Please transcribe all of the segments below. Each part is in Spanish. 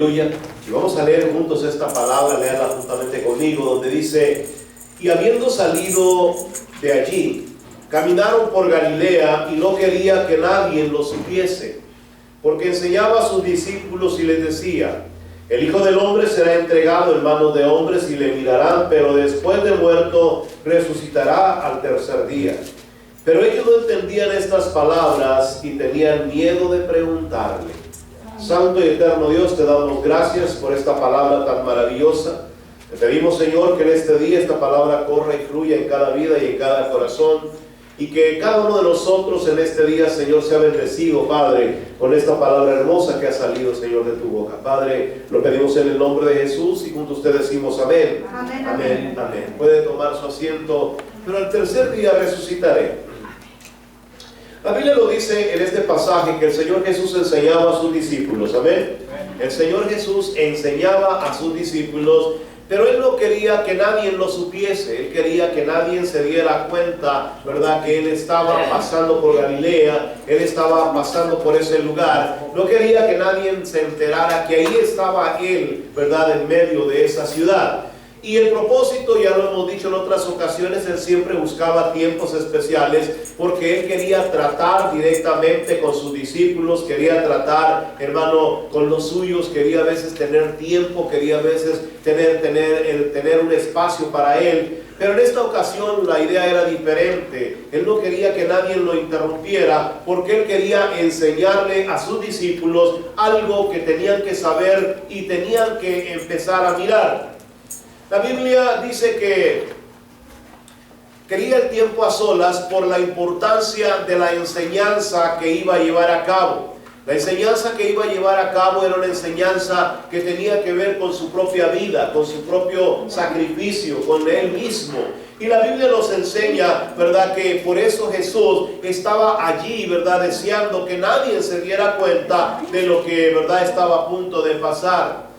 Aleluya. Y vamos a leer juntos esta palabra, léala juntamente conmigo, donde dice: y habiendo salido de allí, caminaron por Galilea, y no quería que nadie lo supiese, porque enseñaba a sus discípulos y les decía: el Hijo del Hombre será entregado en manos de hombres y le mirarán, pero después de muerto resucitará al tercer día. Pero ellos no entendían estas palabras y tenían miedo de preguntarle. Santo y eterno Dios, te damos gracias por esta palabra tan maravillosa. Te pedimos, Señor, que en este día esta palabra corra y fluya en cada vida y en cada corazón, y que cada uno de nosotros en este día, Señor, sea bendecido, Padre, con esta palabra hermosa que ha salido, Señor, de tu boca. Padre, lo pedimos en el nombre de Jesús, y junto a ustedes decimos amén. Amén, amén, amén. Puede tomar su asiento. Pero al tercer día resucitaré. La Biblia lo dice en este pasaje que el Señor Jesús enseñaba a sus discípulos. Amén. El Señor Jesús enseñaba a sus discípulos, pero Él no quería que nadie lo supiese. Él quería que nadie se diera cuenta, ¿verdad?, que Él estaba pasando por Galilea, Él estaba pasando por ese lugar. No quería que nadie se enterara que ahí estaba Él, ¿verdad?, en medio de esa ciudad. Y el propósito, ya lo hemos dicho en otras ocasiones, Él siempre buscaba tiempos especiales, porque Él quería tratar directamente con sus discípulos, quería tratar, hermano, con los suyos, quería a veces tener tiempo, quería a veces tener un espacio para Él. Pero en esta ocasión la idea era diferente. Él no quería que nadie lo interrumpiera, porque Él quería enseñarle a sus discípulos algo que tenían que saber y tenían que empezar a mirar. La Biblia dice que quería el tiempo a solas por la importancia de la enseñanza que iba a llevar a cabo. La enseñanza que iba a llevar a cabo era una enseñanza que tenía que ver con su propia vida, con su propio sacrificio, con Él mismo. Y la Biblia nos enseña, ¿verdad?, que por eso Jesús estaba allí, ¿verdad?, deseando que nadie se diera cuenta de lo que, ¿verdad?, estaba a punto de pasar.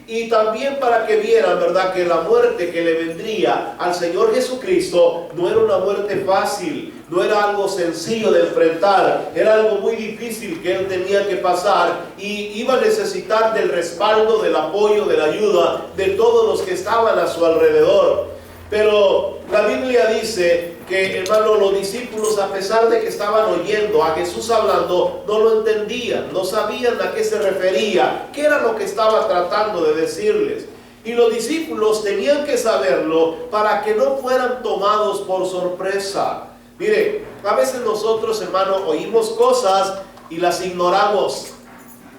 Y también para que vieran, ¿verdad?, que la muerte que le vendría al Señor Jesucristo no era una muerte fácil, no era algo sencillo de enfrentar, era algo muy difícil que Él tenía que pasar, y iba a necesitar del respaldo, del apoyo, de la ayuda de todos los que estaban a su alrededor. Pero la Biblia dice que, hermano, los discípulos, a pesar de que estaban oyendo a Jesús hablando, no lo entendían, no sabían a qué se refería, qué era lo que estaba tratando de decirles. Y los discípulos tenían que saberlo para que no fueran tomados por sorpresa. Mire, a veces nosotros, hermano, oímos cosas y las ignoramos.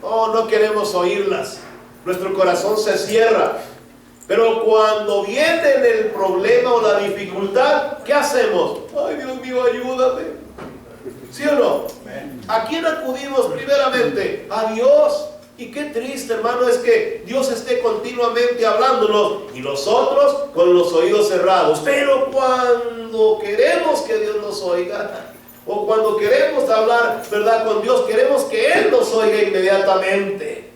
No queremos oírlas. Nuestro corazón se cierra. Pero cuando viene el problema o la dificultad, ¿qué hacemos? Ay, Dios mío, ayúdame. ¿Sí o no? ¿A quién acudimos primeramente? A Dios. Y qué triste, hermano, es que Dios esté continuamente hablándonos y nosotros con los oídos cerrados. Pero cuando queremos que Dios nos oiga, o cuando queremos hablar, ¿verdad?, con Dios, queremos que Él nos oiga inmediatamente.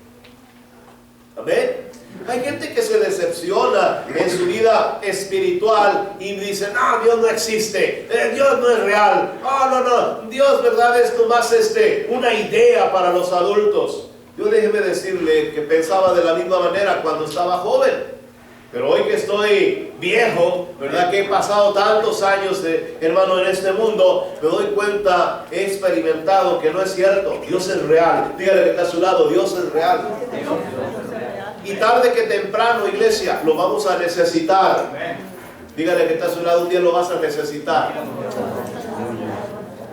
Amén. Hay gente que se decepciona en su vida espiritual y dice: no, Dios no existe, Dios no es real, no, Dios, ¿verdad?, es nomás una idea para los adultos. Yo déjeme decirle que pensaba de la misma manera cuando estaba joven, pero hoy que estoy viejo, ¿verdad?, que he pasado tantos años, hermano, en este mundo, me doy cuenta, he experimentado que no es cierto. Dios es real. Dígale que está a su lado: Dios es real. Y tarde que temprano, iglesia, lo vamos a necesitar. Dígale que está a su lado: un día lo vas a necesitar.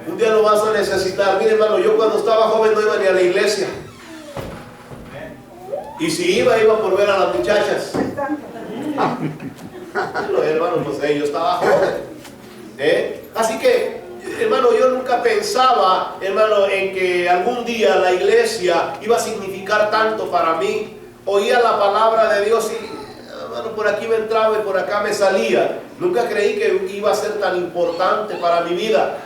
Un día lo vas a necesitar. Mire, hermano, yo cuando estaba joven no iba ni a la iglesia. Y si iba por ver a las muchachas. Bueno, hermano, pues yo estaba joven. Así que, hermano, yo nunca pensaba, hermano, en que algún día la iglesia iba a significar tanto para mí. Oía la palabra de Dios y, hermano, por aquí me entraba y por acá me salía. Nunca creí que iba a ser tan importante para mi vida.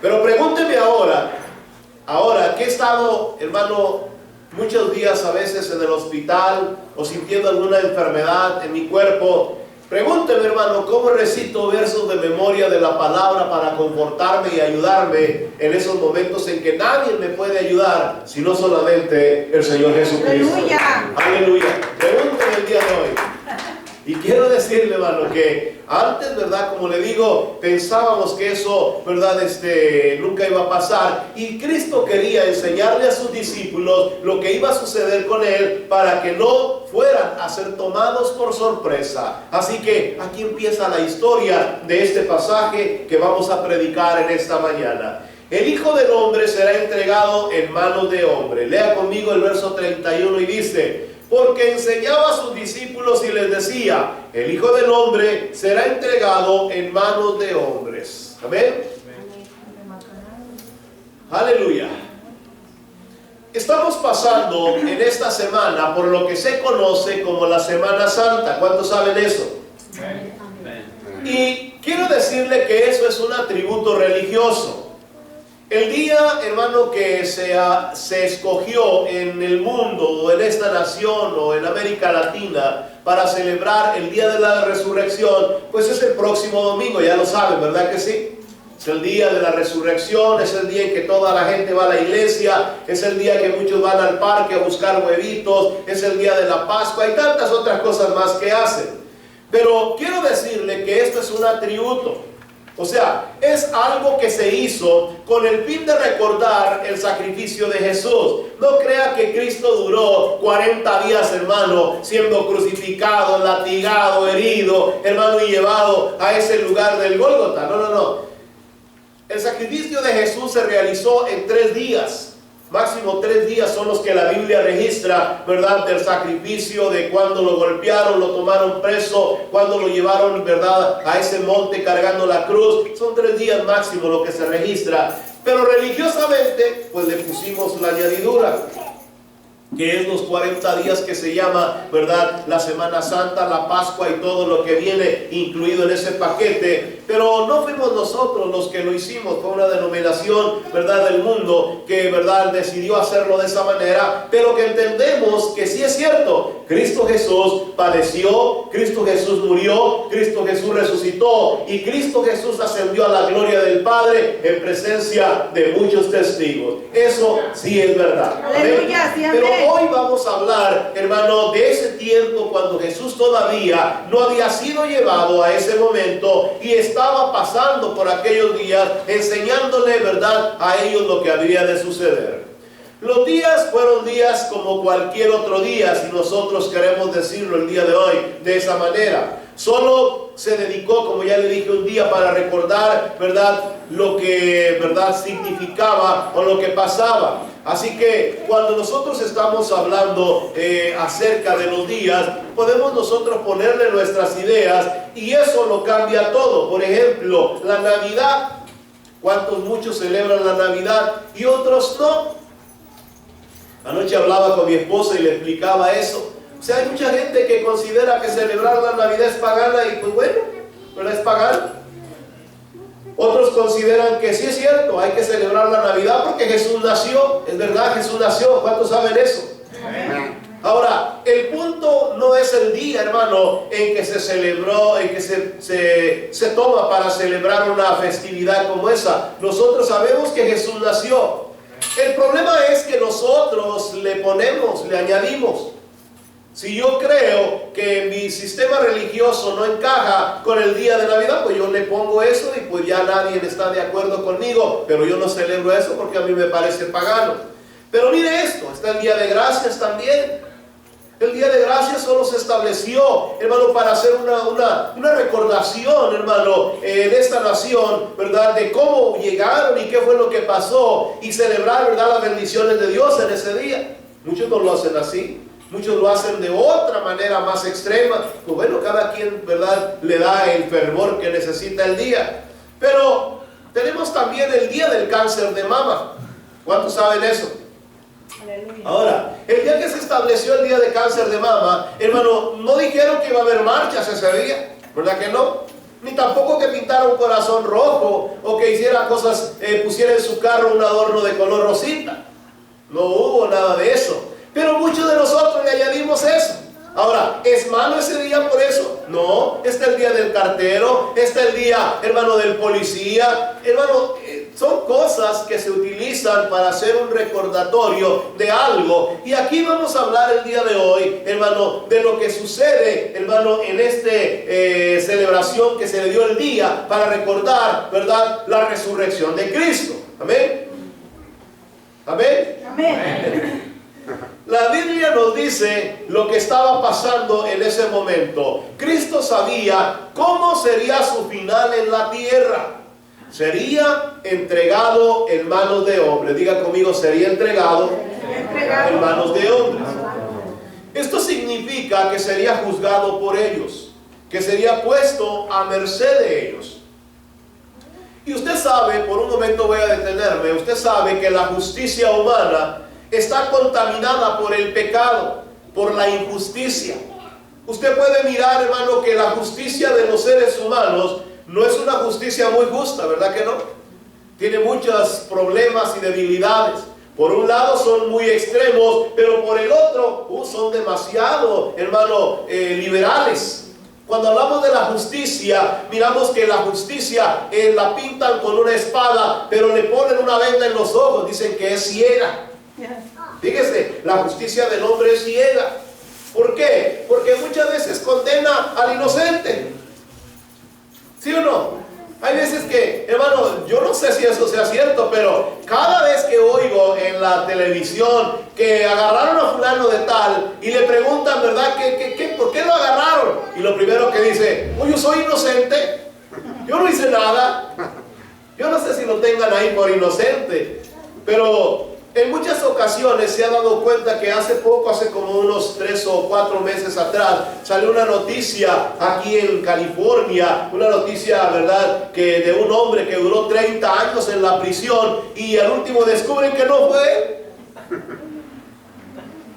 Pero pregúnteme ahora que he estado, hermano, muchos días a veces en el hospital o sintiendo alguna enfermedad en mi cuerpo. Pregúnteme, hermano, ¿cómo recito versos de memoria de la palabra para confortarme y ayudarme en esos momentos en que nadie me puede ayudar, sino solamente el Señor Jesucristo? ¡Aleluya! ¡Aleluya! Pregúnteme el día de hoy. Y quiero decirle, hermano, que antes, ¿verdad? Como le digo, pensábamos que eso, ¿verdad? Nunca iba a pasar. Y Cristo quería enseñarle a sus discípulos lo que iba a suceder con Él para que no fueran a ser tomados por sorpresa. Así que aquí empieza la historia de este pasaje que vamos a predicar en esta mañana. El Hijo del Hombre será entregado en manos de hombre. Lea conmigo el verso 31 y dice: porque enseñaba a sus discípulos y les decía, el Hijo del Hombre será entregado en manos de hombres. Amén. Aleluya. Estamos pasando en esta semana por lo que se conoce como la Semana Santa. ¿Cuántos saben eso? Y quiero decirle que eso es un atributo religioso. El día, hermano, que se escogió en el mundo o en esta nación o en América Latina para celebrar el día de la resurrección, pues es el próximo domingo, ya lo saben, ¿verdad que sí? Es el día de la resurrección, es el día en que toda la gente va a la iglesia, es el día que muchos van al parque a buscar huevitos, es el día de la Pascua y tantas otras cosas más que hacen. Pero quiero decirle que esto es un atributo. O sea, es algo que se hizo con el fin de recordar el sacrificio de Jesús. No crea que Cristo duró 40 días, hermano, siendo crucificado, latigado, herido, hermano, y llevado a ese lugar del Gólgota. No, no, no. El sacrificio de Jesús se realizó en 3 días. Máximo 3 días son los que la Biblia registra, ¿verdad? Del sacrificio, de cuando lo golpearon, lo tomaron preso, cuando lo llevaron, ¿verdad? A ese monte cargando la cruz. Son 3 días máximo lo que se registra. Pero religiosamente, pues le pusimos la añadidura, que es los 40 días que se llama, ¿verdad? La Semana Santa, la Pascua y todo lo que viene incluido en ese paquete. Pero no fuimos nosotros los que lo hicimos, fue una denominación, ¿verdad?, del mundo que, ¿verdad?, decidió hacerlo de esa manera, pero que entendemos que sí es cierto. Cristo Jesús padeció, Cristo Jesús murió, Cristo Jesús resucitó y Cristo Jesús ascendió a la gloria del Padre en presencia de muchos testigos. Eso sí es verdad. Aleluya, sí, amén. Pero hoy vamos a hablar, hermano, de ese tiempo cuando Jesús todavía no había sido llevado a ese momento y estaba pasando por aquellos días enseñándole, ¿verdad?, a ellos lo que habría de suceder. Los días fueron días como cualquier otro día, si nosotros queremos decirlo el día de hoy de esa manera. Solo se dedicó, como ya le dije, un día para recordar, ¿verdad?, lo que, ¿verdad?, significaba o lo que pasaba. Así que cuando nosotros estamos hablando acerca de los días, podemos nosotros ponerle nuestras ideas y eso lo cambia todo. Por ejemplo, la Navidad. Muchos celebran la Navidad y otros no? Anoche hablaba con mi esposa y le explicaba eso. O sea, hay mucha gente que considera que celebrar la Navidad es pagana y pues bueno, pero es pagana. Otros consideran que sí es cierto, hay que celebrar la Navidad porque Jesús nació. Es verdad, Jesús nació. ¿Cuántos saben eso? Amén. Ahora, el punto no es el día, hermano, en que se celebró, en que se toma para celebrar una festividad como esa. Nosotros sabemos que Jesús nació. El problema es que nosotros le añadimos. Si yo creo que mi sistema religioso no encaja con el día de Navidad, pues yo le pongo eso y pues ya nadie está de acuerdo conmigo, pero yo no celebro eso porque a mí me parece pagano. Pero mire esto, está el Día de Gracias también. El Día de Gracias solo se estableció, hermano, para hacer una recordación, hermano, en esta nación, ¿verdad?, de cómo llegaron y qué fue lo que pasó y celebrar, ¿verdad?, las bendiciones de Dios en ese día. Muchos no lo hacen así. Muchos lo hacen de otra manera más extrema. Pues bueno, cada quien, ¿verdad?, le da el fervor que necesita el día. Pero tenemos también el Día del Cáncer de Mama. ¿Cuántos saben eso? Aleluya. Ahora, el día que se estableció el Día de Cáncer de Mama, hermano, no dijeron que iba a haber marchas ese día, ¿verdad que no? Ni tampoco que pintara un corazón rojo o que hiciera cosas, pusiera en su carro un adorno de color rosita. No hubo nada de eso. Pero muchos de nosotros le añadimos eso. Ahora, ¿es malo ese día por eso? No, está el día del cartero, está el día, hermano, del policía. Hermano, son cosas que se utilizan para hacer un recordatorio de algo. Y aquí vamos a hablar el día de hoy, hermano, de lo que sucede, hermano, en esta celebración que se le dio el día para recordar, ¿verdad?, la resurrección de Cristo. Amén. Amén. Amén. La Biblia nos dice lo que estaba pasando en ese momento. Cristo sabía cómo sería su final en la tierra. Sería entregado en manos de hombres. Diga conmigo, sería entregado en manos de hombres. Esto significa que sería juzgado por ellos, que sería puesto a merced de ellos. Y usted sabe, por un momento voy a detenerme, usted sabe que la justicia humana está contaminada por el pecado, por la injusticia. Usted puede mirar, hermano, que la justicia de los seres humanos no es una justicia muy justa, ¿verdad que no? Tiene muchos problemas y debilidades. Por un lado son muy extremos, pero por el otro son demasiado, hermano, liberales. Cuando hablamos de la justicia, miramos que la justicia la pintan con una espada, pero le ponen una venda en los ojos, dicen que es ciega. Fíjese, la justicia del hombre es ciega. ¿Por qué? Porque muchas veces condena al inocente. ¿Sí o no? Hay veces que, hermano, yo no sé si eso sea cierto, pero cada vez que oigo en la televisión que agarraron a fulano de tal y le preguntan, ¿verdad? ¿Por qué lo agarraron? Y lo primero que dice, yo soy inocente, yo no hice nada. Yo no sé si lo tengan ahí por inocente, pero en muchas ocasiones se ha dado cuenta que hace como unos 3 o 4 meses atrás, salió una noticia aquí en California, una noticia, ¿verdad?, que de un hombre que duró 30 años en la prisión y al último descubren que no fue.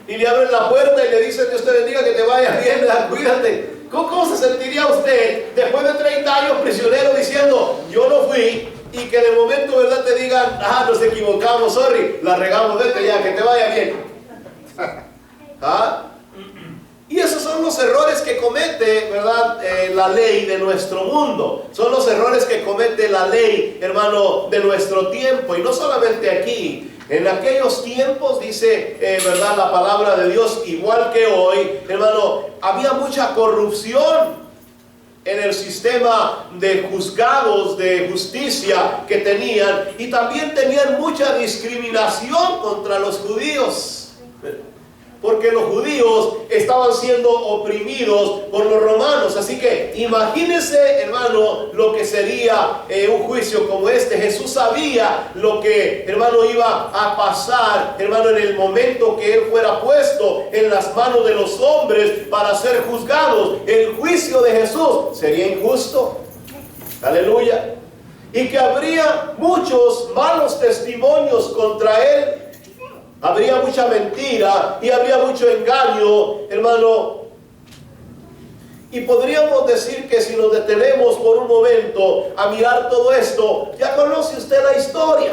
Y le abren la puerta y le dicen, Dios te bendiga, que te vaya bien, cuídate. ¿Cómo se sentiría usted después de 30 años prisionero diciendo, yo no fui? Y que de momento, ¿verdad?, te digan, nos equivocamos, sorry, la regamos, vete ya, que te vaya bien. Y esos son los errores que comete, ¿verdad?, la ley de nuestro mundo. Son los errores que comete la ley, hermano, de nuestro tiempo. Y no solamente aquí. En aquellos tiempos, dice, ¿verdad?, la palabra de Dios, igual que hoy, hermano, había mucha corrupción en el sistema de juzgados de justicia que tenían, y también tenían mucha discriminación contra los judíos, porque los judíos estaban siendo oprimidos por los romanos. Así que imagínense, hermano, lo que sería un juicio como este. Jesús sabía lo que, hermano, iba a pasar, hermano, en el momento que él fuera puesto en las manos de los hombres para ser juzgados. El juicio de Jesús sería injusto. Aleluya. Y que habría muchos malos testimonios contra él. Habría mucha mentira y habría mucho engaño, hermano. Y podríamos decir que si nos detenemos por un momento a mirar todo esto, ya conoce usted la historia.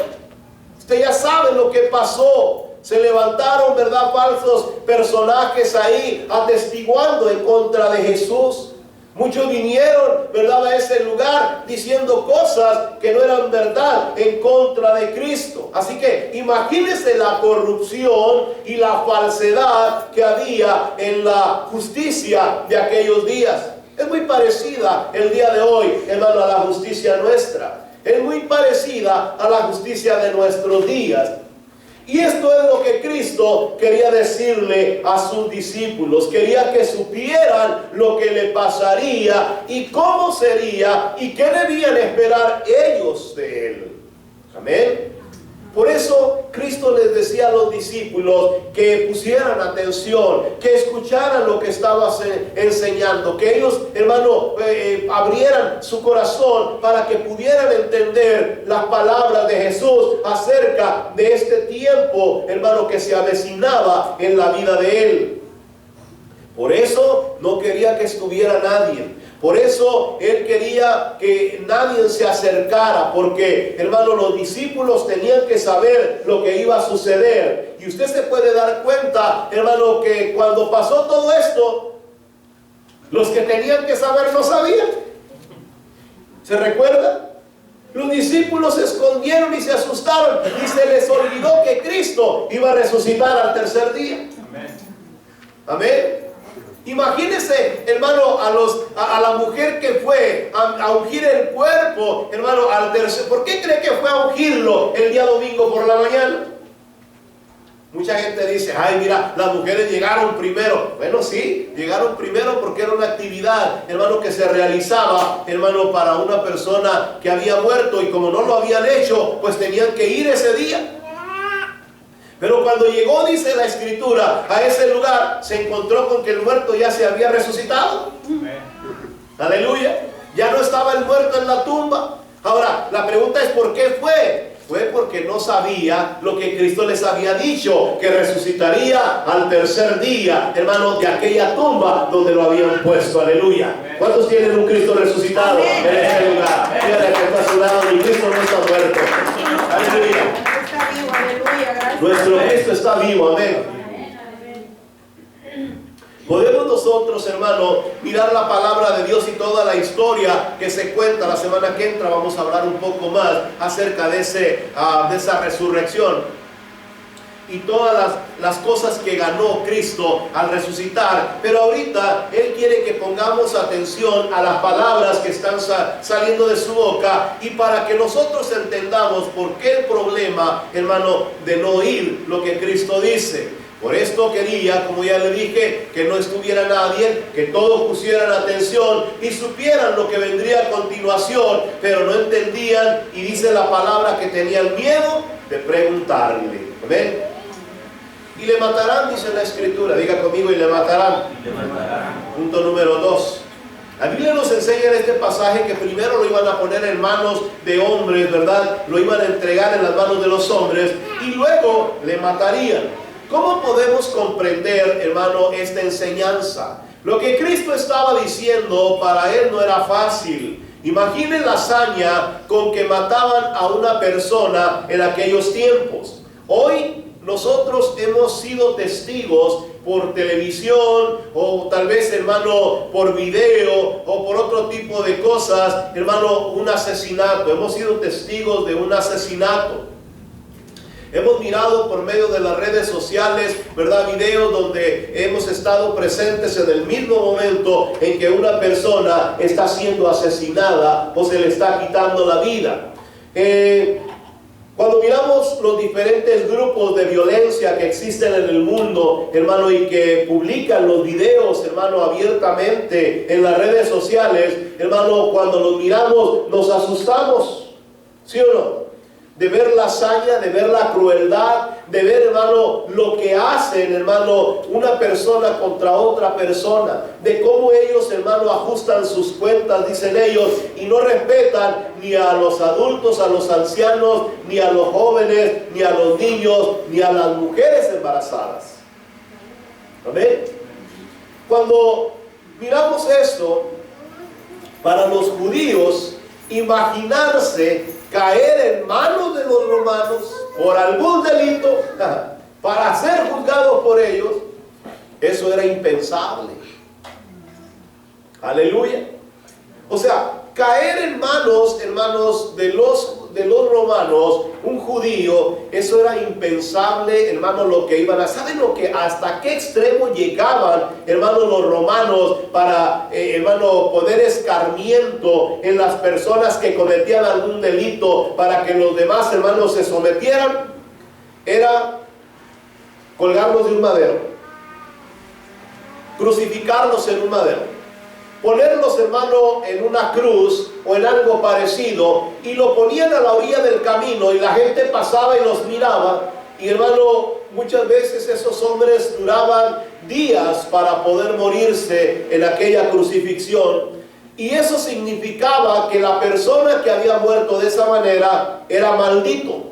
Usted ya sabe lo que pasó. Se levantaron, ¿verdad?, falsos personajes ahí atestiguando en contra de Jesús. Muchos vinieron, ¿verdad?, a ese lugar diciendo cosas que no eran verdad en contra de Cristo. Así que imagínense la corrupción y la falsedad que había en la justicia de aquellos días. Es muy parecida el día de hoy, hermano, a la justicia nuestra. Es muy parecida a la justicia de nuestros días. Y esto es lo que Cristo quería decirle a sus discípulos. Quería que supieran lo que le pasaría y cómo sería y qué debían esperar ellos de él. Amén. Por eso Cristo les decía a los discípulos que pusieran atención, que escucharan lo que estaba enseñando, que ellos, hermano, abrieran su corazón para que pudieran entender las palabras de Jesús acerca de este tiempo, hermano, que se avecinaba en la vida de él. Por eso no quería que estuviera nadie. Por eso él quería que nadie se acercara, porque, hermano, los discípulos tenían que saber lo que iba a suceder. Y usted se puede dar cuenta, hermano, que cuando pasó todo esto, Los que tenían que saber no sabían. ¿Se recuerda? Los discípulos se escondieron y se asustaron y se les olvidó que Cristo iba a resucitar al tercer día. Amén. Imagínese, hermano, a la mujer que fue a ungir el cuerpo, hermano, al tercer. ¿Por qué cree que fue a ungirlo el día domingo por la mañana? Mucha gente dice, ay, mira, las mujeres llegaron primero. Bueno, sí, llegaron primero porque era una actividad, hermano, que se realizaba, hermano, para una persona que había muerto, y como no lo habían hecho, pues tenían que ir ese día. Pero cuando llegó, dice la Escritura, a ese lugar, se encontró con que el muerto ya se había resucitado. Aleluya. Ya no estaba el muerto en la tumba. Ahora, la pregunta es, ¿por qué fue? Fue porque no sabía lo que Cristo les había dicho, que resucitaría al tercer día, hermano, de aquella tumba donde lo habían puesto. Aleluya. ¿Cuántos tienen un Cristo resucitado en este lugar? Mira que está a su lado, mi Cristo no está muerto. Aleluya. Está vivo, aleluya, gracias. Nuestro Cristo está vivo, amén. Podemos nosotros, hermano, mirar la palabra de Dios y toda la historia que se cuenta. La semana que entra vamos a hablar un poco más acerca de esa resurrección y todas las cosas que ganó Cristo al resucitar. Pero ahorita Él quiere que pongamos atención a las palabras que están saliendo de su boca, y para que nosotros entendamos por qué el problema, hermano, de no oír lo que Cristo dice. Por esto quería, como ya le dije, que no estuviera nadie, que todos pusieran atención y supieran lo que vendría a continuación, pero no entendían, y dice la palabra que tenían miedo de preguntarle. ¿Amén? Y le matarán, dice la Escritura. Diga conmigo, y le matarán. Punto número 2. La Biblia nos enseña en este pasaje que primero lo iban a poner en manos de hombres, ¿verdad? Lo iban a entregar en las manos de los hombres y luego le matarían. ¿Cómo podemos comprender, hermano, esta enseñanza? Lo que Cristo estaba diciendo para Él no era fácil. Imaginen la hazaña con que mataban a una persona en aquellos tiempos. Hoy nosotros hemos sido testigos por televisión, o tal vez, hermano, por video, o por otro tipo de cosas, hermano, un asesinato. Hemos sido testigos de un asesinato. Hemos mirado por medio de las redes sociales, ¿verdad?, videos donde hemos estado presentes en el mismo momento en que una persona está siendo asesinada o se le está quitando la vida. Cuando miramos los diferentes grupos de violencia que existen en el mundo, hermano, y que publican los videos, hermano, abiertamente en las redes sociales, hermano, cuando los miramos nos asustamos, ¿sí o no? De ver la hazaña, de ver la crueldad, de ver, hermano, lo que hacen, hermano, una persona contra otra persona, de cómo ellos, hermano, ajustan sus cuentas, dicen ellos, y no respetan ni a los adultos, a los ancianos, ni a los jóvenes, ni a los niños, ni a las mujeres embarazadas. ¿Amén? Cuando miramos esto, para los judíos, imaginarse caer en manos de los romanos por algún delito para ser juzgados por ellos, eso era impensable. Aleluya. O sea, caer en manos, hermanos, de los romanos, un judío, eso era impensable, hermanos, lo que iban a... ¿Saben lo que, hasta qué extremo llegaban, hermanos, los romanos para, hermano, poner escarmiento en las personas que cometían algún delito para que los demás, hermanos, se sometieran? Era colgarlos de un madero, crucificarlos en un madero, ponerlos, hermano, en una cruz o en algo parecido, y lo ponían a la orilla del camino y la gente pasaba y los miraba. Y, hermano, muchas veces esos hombres duraban días para poder morirse en aquella crucifixión, y eso significaba que la persona que había muerto de esa manera era maldito.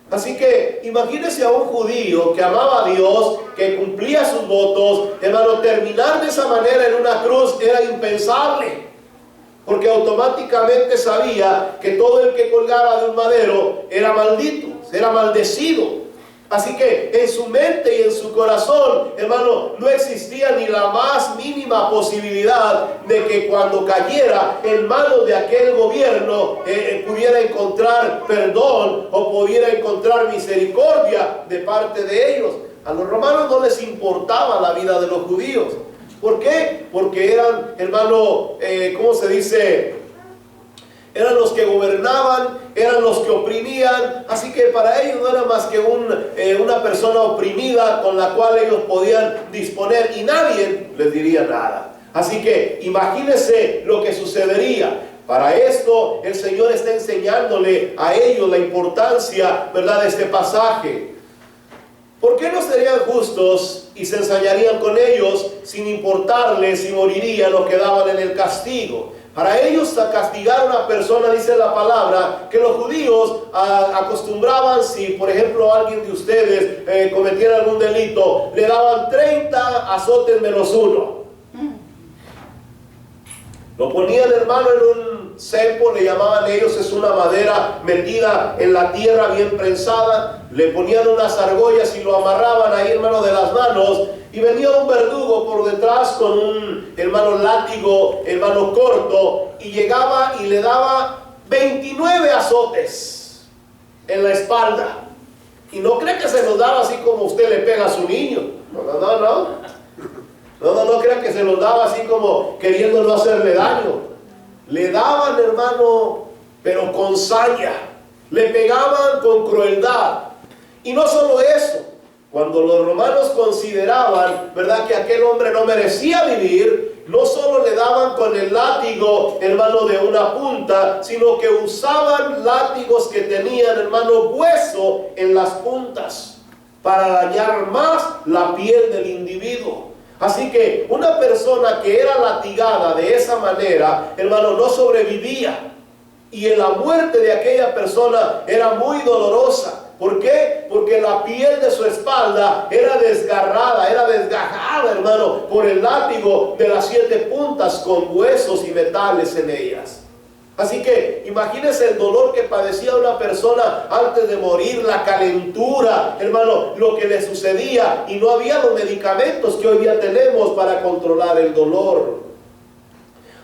Así que imagínese a un judío que amaba a Dios, que cumplía sus votos, hermano, terminar de esa manera en una cruz era impensable, porque automáticamente sabía que todo el que colgaba de un madero era maldito, era maldecido. Así que en su mente y en su corazón, hermano, no existía ni la más mínima mínima posibilidad de que cuando cayera en manos de aquel gobierno pudiera encontrar perdón o pudiera encontrar misericordia de parte de ellos. A los romanos no les importaba la vida de los judíos. ¿Por qué? Porque eran, hermano, ¿cómo se dice? Eran los que gobernaban, eran los que oprimían, así que para ellos no era más que una persona oprimida con la cual ellos podían disponer y nadie les diría nada. Así que imagínense lo que sucedería. Para esto el Señor está enseñándole a ellos la importancia, ¿verdad?, de este pasaje. ¿Por qué no serían justos y se ensañarían con ellos sin importarles si morirían o quedaban en el castigo? Para ellos a castigar a una persona, dice la palabra, que los judíos acostumbraban, si por ejemplo alguien de ustedes cometiera algún delito, le daban 30 azotes menos uno. Lo ponían, hermano, en un cepo, le llamaban ellos, es una madera metida en la tierra bien prensada, le ponían unas argollas y lo amarraban ahí, hermano, de las manos, y venía un verdugo por detrás con un, hermano, látigo, hermano, corto, y llegaba y le daba 29 azotes en la espalda. Y no cree que se los daba así como usted le pega a su niño. No crean que se los daba así como queriendo no hacerle daño. Le daban, hermano, pero con saña. Le pegaban con crueldad. Y no solo eso, cuando los romanos consideraban, ¿verdad?, que aquel hombre no merecía vivir, no solo le daban con el látigo, hermano, de una punta, sino que usaban látigos que tenían, hermano, hueso en las puntas para dañar más la piel del individuo. Así que una persona que era latigada de esa manera, hermano, no sobrevivía. Y la muerte de aquella persona era muy dolorosa. ¿Por qué? Porque la piel de su espalda era desgarrada, era desgajada, hermano, por el látigo de las 7 puntas con huesos y metales en ellas. Así que imagínense el dolor que padecía una persona antes de morir, la calentura, hermano, lo que le sucedía, y no había los medicamentos que hoy día tenemos para controlar el dolor.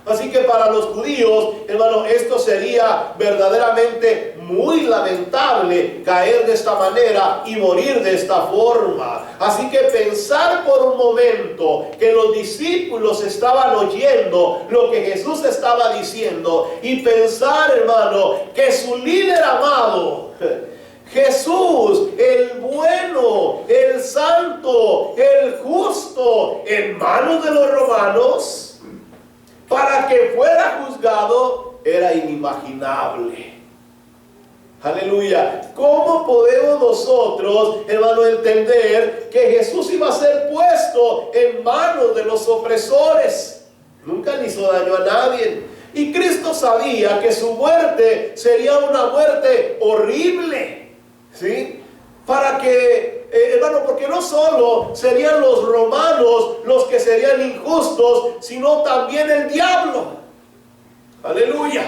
Así que para los judíos, hermano, esto sería verdaderamente muy lamentable, caer de esta manera y morir de esta forma. Así que pensar por un momento que los discípulos estaban oyendo lo que Jesús estaba diciendo, y pensar, hermano, que su líder amado, Jesús, el bueno, el santo, el justo, en manos de los romanos, para que fuera juzgado, era inimaginable. Aleluya. ¿Cómo podemos nosotros, hermano, entender que Jesús iba a ser puesto en manos de los opresores? Nunca le hizo daño a nadie. Y Cristo sabía que su muerte sería una muerte horrible, ¿sí? Para que, hermano, porque no solo serían los romanos los que serían injustos, sino también el diablo. Aleluya.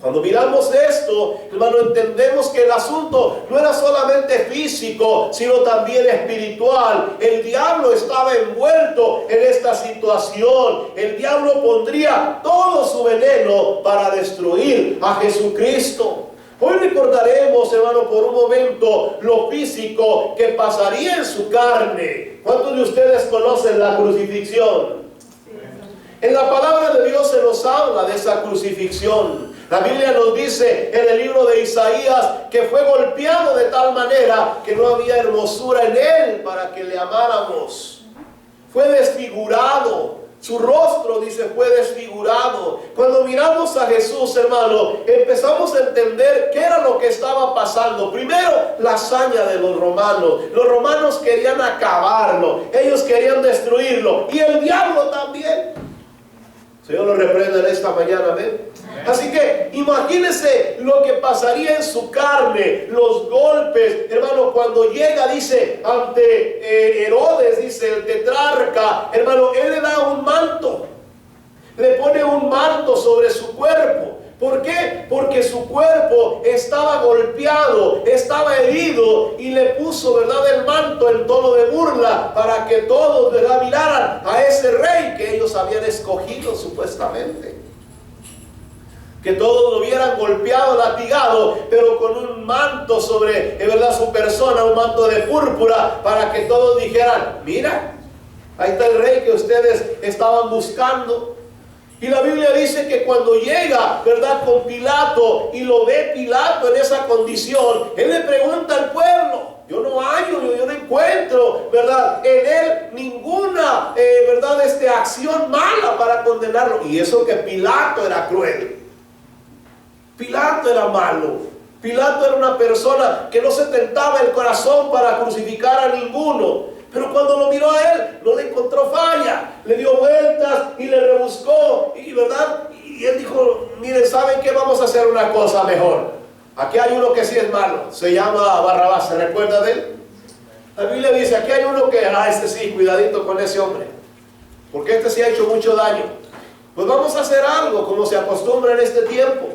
Cuando miramos esto, hermano, entendemos que el asunto no era solamente físico, sino también espiritual. El diablo estaba envuelto en esta situación. El diablo pondría todo su veneno para destruir a Jesucristo. Hoy recordaremos, hermano, por un momento lo físico que pasaría en su carne. ¿Cuántos de ustedes conocen la crucifixión? En la palabra de Dios se nos habla de esa crucifixión. La Biblia nos dice en el libro de Isaías que fue golpeado de tal manera que no había hermosura en él para que le amáramos. Fue desfigurado. Su rostro, dice, fue desfigurado. Cuando miramos a Jesús, hermano, empezamos a entender qué era lo que estaba pasando. Primero, la hazaña de los romanos. Los romanos querían acabarlo. Ellos querían destruirlo. Y el diablo también. Señor lo reprenda en esta mañana, amén. Así que imagínense lo que pasaría en su carne, los golpes, hermano, cuando llega, dice, ante Herodes, dice el tetrarca, hermano, él le da un manto, le pone un manto sobre su cuerpo, ¿Por qué? Porque su cuerpo estaba golpeado, estaba herido y le puso, ¿verdad?, el manto en tono de burla para que todos, ¿verdad?, miraran a ese rey que ellos habían escogido supuestamente. Que todos lo hubieran golpeado, latigado, pero con un manto sobre, ¿verdad?, su persona, un manto de púrpura, para que todos dijeran: mira, ahí está el rey que ustedes estaban buscando. Y la Biblia dice que cuando llega, ¿verdad?, con Pilato y lo ve Pilato en esa condición, él le pregunta al pueblo: yo no hallo, yo no encuentro, ¿verdad?, en él ninguna, ¿verdad?, acción mala para condenarlo. Y eso que Pilato era cruel. Pilato era malo. Pilato era una persona que no se tentaba el corazón para crucificar a ninguno. Pero cuando lo miró a él, no le encontró falla. Le dio vueltas y le rebuscó. Y, ¿verdad?, y él dijo: miren, ¿saben qué? Vamos a hacer una cosa mejor. Aquí hay uno que sí es malo. Se llama Barrabás. ¿Se recuerda de él? La Biblia dice: aquí hay uno que, este sí, cuidadito con ese hombre, porque este sí ha hecho mucho daño. Pues vamos a hacer algo como se acostumbra en este tiempo.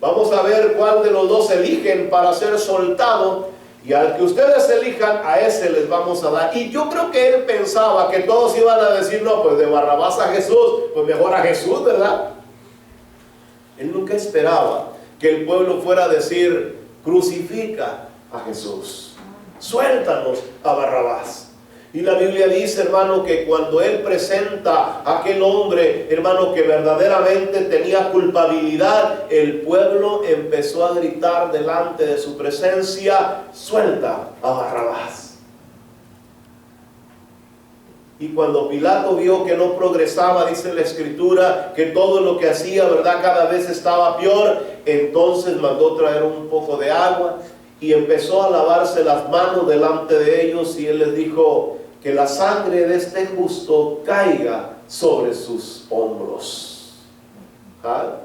Vamos a ver cuál de los dos eligen para ser soltado, y al que ustedes elijan, a ese les vamos a dar. Y yo creo que él pensaba que todos iban a decir: no, pues de Barrabás a Jesús, pues mejor a Jesús, ¿verdad? Él nunca esperaba que el pueblo fuera a decir: crucifica a Jesús, suéltanos a Barrabás. Y la Biblia dice, hermano, que cuando él presenta a aquel hombre, hermano, que verdaderamente tenía culpabilidad, el pueblo empezó a gritar delante de su presencia: suelta a Barrabás. Y cuando Pilato vio que no progresaba, dice la Escritura, que todo lo que hacía, ¿verdad?, cada vez estaba peor, entonces mandó traer un poco de agua y empezó a lavarse las manos delante de ellos, y él les dijo: que la sangre de este justo caiga sobre sus hombros. ¿Ah?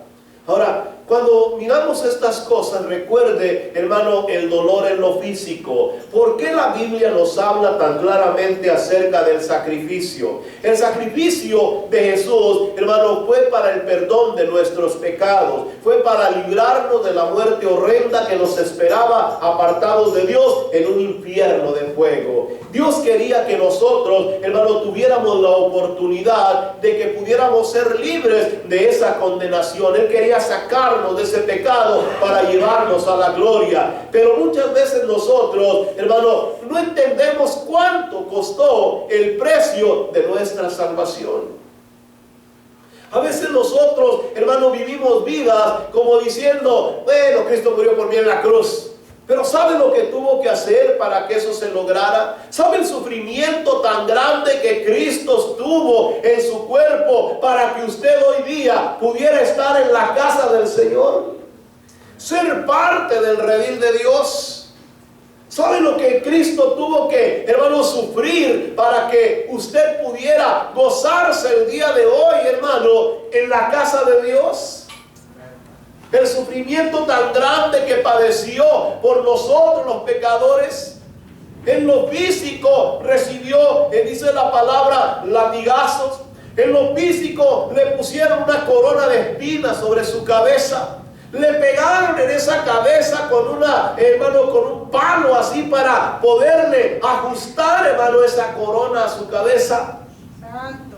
Ahora, cuando miramos estas cosas, recuerde, hermano, el dolor en lo físico. ¿Por qué la Biblia nos habla tan claramente acerca del sacrificio? El sacrificio de Jesús, hermano, fue para el perdón de nuestros pecados. Fue para librarnos de la muerte horrenda que nos esperaba, apartados de Dios en un infierno de fuego. Dios quería que nosotros, hermano, tuviéramos la oportunidad de que pudiéramos ser libres de esa condenación. Él quería sacarnos de ese pecado para llevarnos a la gloria. Pero muchas veces nosotros, hermano, no entendemos cuánto costó el precio de nuestra salvación. A veces nosotros, hermano, vivimos vidas como diciendo: bueno, Cristo murió por mí en la cruz. Pero ¿sabe lo que tuvo que hacer para que eso se lograra? ¿Sabe el sufrimiento tan grande que Cristo tuvo en su cuerpo para que usted hoy día pudiera estar en la casa del Señor? Ser parte del redil de Dios. ¿Sabe lo que Cristo tuvo que, hermano, sufrir para que usted pudiera gozarse el día de hoy, hermano, en la casa de Dios? El sufrimiento tan grande que padeció por nosotros los pecadores. En lo físico recibió, dice la palabra, latigazos. En lo físico le pusieron una corona de espinas sobre su cabeza. Le pegaron en esa cabeza con con un palo así para poderle ajustar, hermano, esa corona a su cabeza. Santo.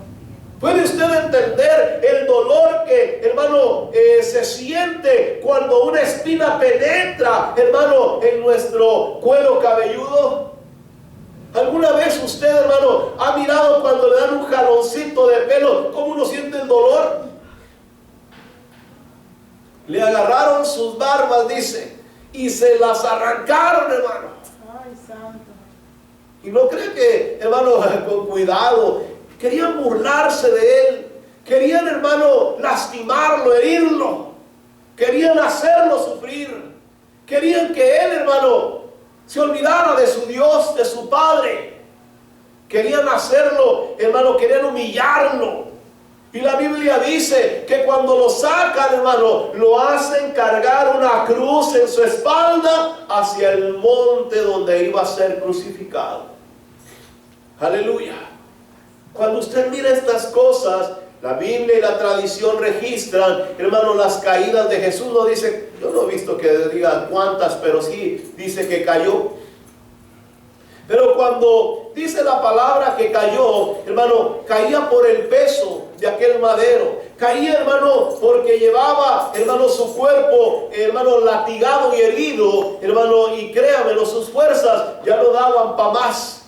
¿Puede usted entender el dolor que, hermano, se siente cuando una espina penetra, hermano, en nuestro cuero cabelludo? ¿Alguna vez usted, hermano, ha mirado cuando le dan un jaloncito de pelo, cómo uno siente el dolor? Le agarraron sus barbas, dice, y se las arrancaron, hermano. Ay, santo. Y no cree que, hermano, con cuidado, querían burlarse de él, querían, hermano, lastimarlo, herirlo, querían hacerlo sufrir, querían que él, hermano, se olvidara de su Dios, de su Padre. Querían hacerlo, hermano, querían humillarlo. Y la Biblia dice que cuando lo sacan, hermano, lo hacen cargar una cruz en su espalda hacia el monte donde iba a ser crucificado. Aleluya. Cuando usted mira estas cosas, La Biblia y la tradición registran, hermano, las caídas de Jesús. No dice, yo no he visto que diga cuántas, pero sí dice que cayó. Pero cuando dice la palabra que cayó, hermano, caía por el peso de aquel madero. Caía, hermano, porque llevaba, hermano, su cuerpo, hermano, latigado y herido, hermano, y créamelo, sus fuerzas ya no daban para más.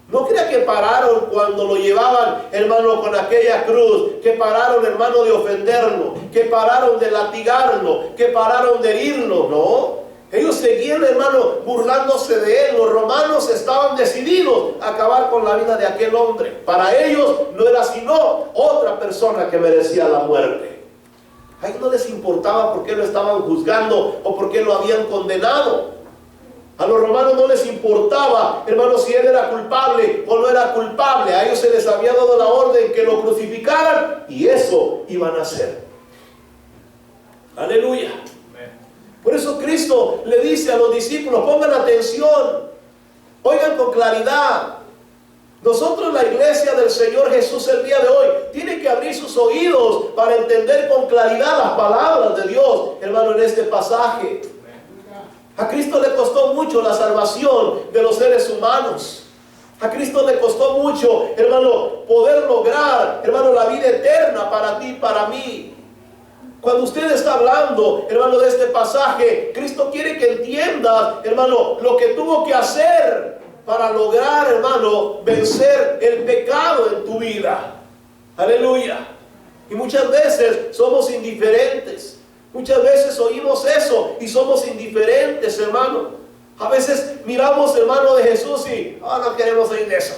No crea que pararon cuando lo llevaban, hermano, con aquella cruz, que pararon, hermano, de ofenderlo, que pararon de latigarlo, que pararon de herirlo, no. Ellos seguían, hermano, burlándose de él. Los romanos estaban decididos a acabar con la vida de aquel hombre. Para ellos no era sino otra persona que merecía la muerte. A ellos no les importaba por qué lo estaban juzgando o por qué lo habían condenado. A los romanos no les importaba, hermano, si él era culpable o no era culpable. A ellos se les había dado la orden que lo crucificaran y eso iban a hacer. Aleluya. Por eso Cristo le dice a los discípulos, pongan atención, oigan con claridad. Nosotros, la iglesia del Señor Jesús el día de hoy, tiene que abrir sus oídos para entender con claridad las palabras de Dios, hermano, en este pasaje. A Cristo le costó mucho la salvación de los seres humanos. A Cristo le costó mucho, hermano, poder lograr, hermano, la vida eterna para ti y para mí. Cuando usted está hablando, hermano, de este pasaje, Cristo quiere que entiendas, hermano, lo que tuvo que hacer para lograr, hermano, vencer el pecado en tu vida. Aleluya. Y muchas veces somos indiferentes. Muchas veces oímos eso y somos indiferentes, hermano. A veces miramos, hermano, de Jesús y no queremos oír de eso.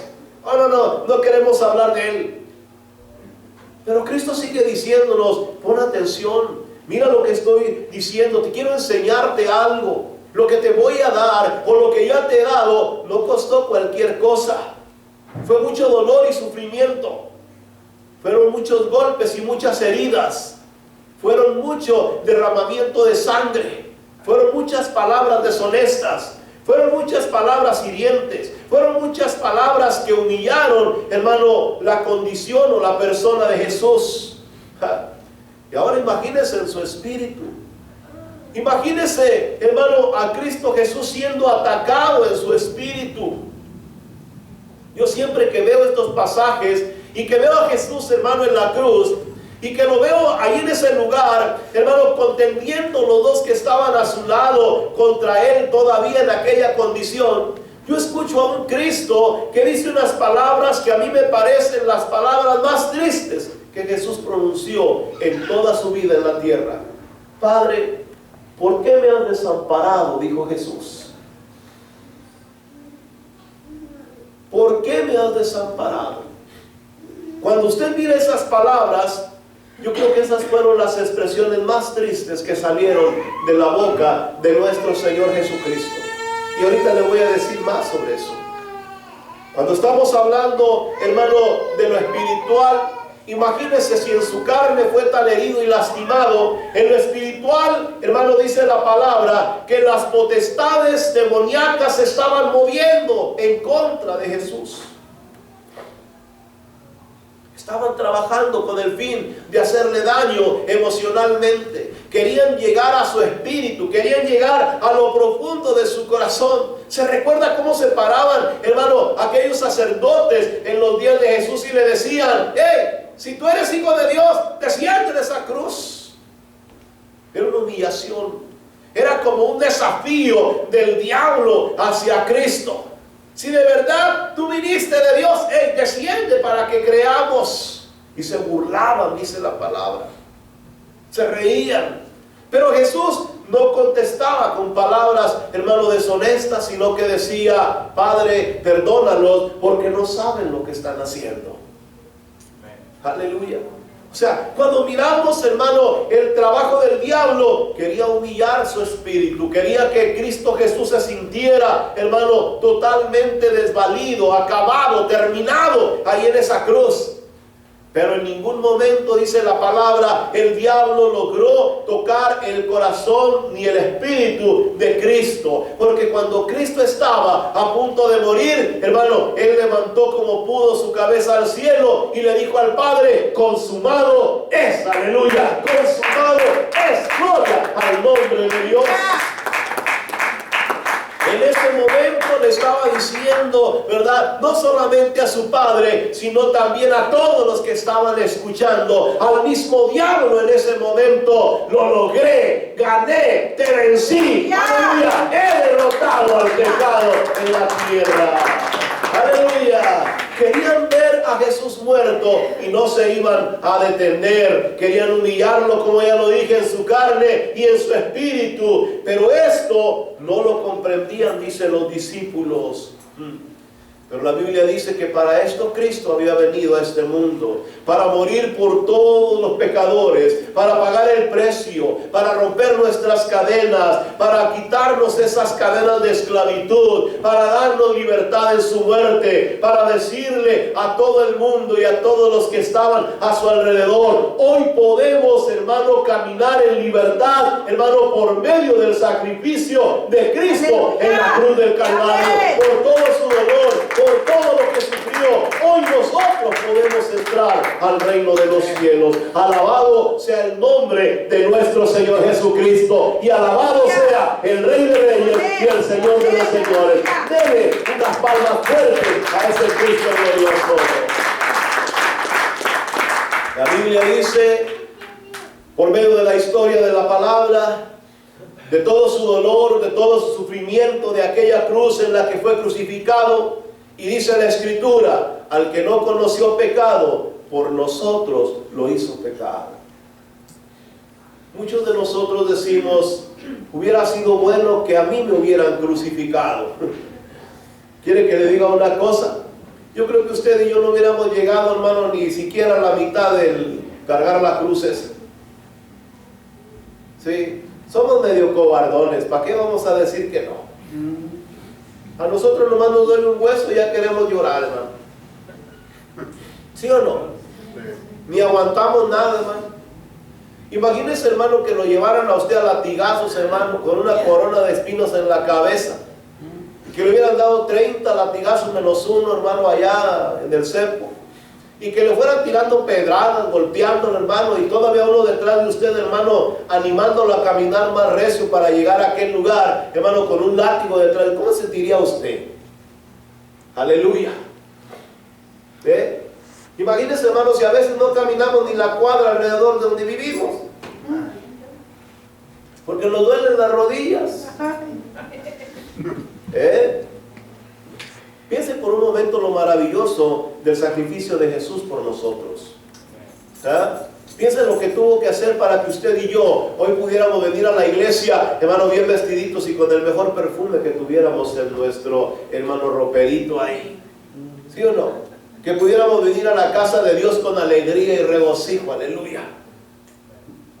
No queremos hablar de Él. Pero Cristo sigue diciéndonos, pon atención, mira lo que estoy diciendo, te quiero enseñarte algo. Lo que te voy a dar o lo que ya te he dado no costó cualquier cosa. Fue mucho dolor y sufrimiento. Fueron muchos golpes y muchas heridas. Fueron mucho derramamiento de sangre. Fueron muchas palabras deshonestas. Fueron muchas palabras hirientes. Fueron muchas palabras que humillaron, hermano, la condición o la persona de Jesús. Y ahora imagínense en su espíritu. Imagínense, hermano, a Cristo Jesús siendo atacado en su espíritu. Yo siempre que veo estos pasajes y que veo a Jesús, hermano, en la cruz, y que lo veo ahí en ese lugar, hermano, contendiendo los dos que estaban a su lado contra él todavía en aquella condición, yo escucho a un Cristo que dice unas palabras que a mí me parecen las palabras más tristes que Jesús pronunció en toda su vida en la tierra. Padre, ¿por qué me has desamparado?, dijo Jesús. ¿Por qué me has desamparado? Cuando usted mira esas palabras, yo creo que esas fueron las expresiones más tristes que salieron de la boca de nuestro Señor Jesucristo. Y ahorita le voy a decir más sobre eso. Cuando estamos hablando, hermano, de lo espiritual, imagínese si en su carne fue tan herido y lastimado. En lo espiritual, hermano, dice la palabra que las potestades demoníacas se estaban moviendo en contra de Jesús. Estaban trabajando con el fin de hacerle daño emocionalmente. Querían llegar a su espíritu, querían llegar a lo profundo de su corazón. ¿Se recuerda cómo se paraban, hermano, aquellos sacerdotes en los días de Jesús y le decían: hey, si tú eres hijo de Dios, desciende de esa cruz? Era una humillación. Era como un desafío del diablo hacia Cristo. Si de verdad tú viniste de Dios, hey, desciende para que creamos. Y se burlaban, dice la palabra. Se reían. Pero Jesús no contestaba con palabras, hermano, deshonestas, sino que decía: Padre, perdónalos porque no saben lo que están haciendo. Aleluya. O sea, cuando miramos, hermano, el trabajo del diablo, quería humillar su espíritu, quería que Cristo Jesús se sintiera, hermano, totalmente desvalido, acabado, terminado ahí en esa cruz. Pero en ningún momento, dice la palabra, el diablo logró tocar el corazón ni el espíritu de Cristo. Porque cuando Cristo estaba a punto de morir, hermano, Él levantó como pudo su cabeza al cielo y le dijo al Padre: consumado es, aleluya, consumado es, gloria al nombre de Dios. En ese momento le estaba diciendo, ¿verdad? No solamente a su padre, sino también a todos los que estaban escuchando. Al mismo diablo en ese momento: lo logré, gané, te vencí. Aleluya, he derrotado al pecado en la tierra. Aleluya. Querían ver a Jesús muerto y no se iban a detener. Querían humillarlo, como ya lo dije, en su carne y en su espíritu. Pero esto no lo comprendían, dicen los discípulos. Pero la Biblia dice que para esto Cristo había venido a este mundo, para morir por todos los pecadores, para pagar el precio, para romper nuestras cadenas, para quitarnos esas cadenas de esclavitud, para darnos libertad en su muerte, para decirle a todo el mundo y a todos los que estaban a su alrededor: hoy podemos, hermano, caminar en libertad, hermano, por medio del sacrificio de Cristo en la cruz del Calvario, por todo su dolor, por todo lo que sufrió. Hoy nosotros podemos entrar al reino de los cielos. Alabado sea el nombre de nuestro Señor Jesucristo, y alabado sea el Rey de Reyes y el Señor de los Señores. Dele unas palmas fuertes a ese Cristo glorioso. La Biblia dice, por medio de la historia de la palabra, de todo su dolor, de todo su sufrimiento, de aquella cruz en la que fue crucificado. Y dice la Escritura: al que no conoció pecado, por nosotros lo hizo pecado. Muchos de nosotros decimos: hubiera sido bueno que a mí me hubieran crucificado. ¿Quiere que le diga una cosa? Yo creo que usted y yo no hubiéramos llegado, hermano, ni siquiera a la mitad del cargar la cruz esa. Sí, somos medio cobardones. ¿Para qué vamos a decir que no? A nosotros nomás nos duele un hueso y ya queremos llorar, hermano. ¿Sí o no? Ni aguantamos nada, hermano. Imagínese, hermano, que lo llevaran a usted a latigazos, hermano, con una corona de espinos en la cabeza. Que le hubieran dado 30 latigazos menos uno, hermano, allá en el cepo. Y que le fueran tirando pedradas, golpeándolo, hermano, y todavía uno detrás de usted, hermano, animándolo a caminar más recio para llegar a aquel lugar, hermano, con un látigo detrás. ¿Cómo se sentiría usted? Aleluya. Imagínense, hermano, si a veces no caminamos ni la cuadra alrededor de donde vivimos, porque nos duelen las rodillas. Piense por un momento lo maravilloso del sacrificio de Jesús por nosotros. Piense lo que tuvo que hacer para que usted y yo hoy pudiéramos venir a la iglesia, hermano, bien vestiditos y con el mejor perfume que tuviéramos en nuestro, hermano, roperito ahí. ¿Sí o no? Que pudiéramos venir a la casa de Dios con alegría y regocijo. Aleluya.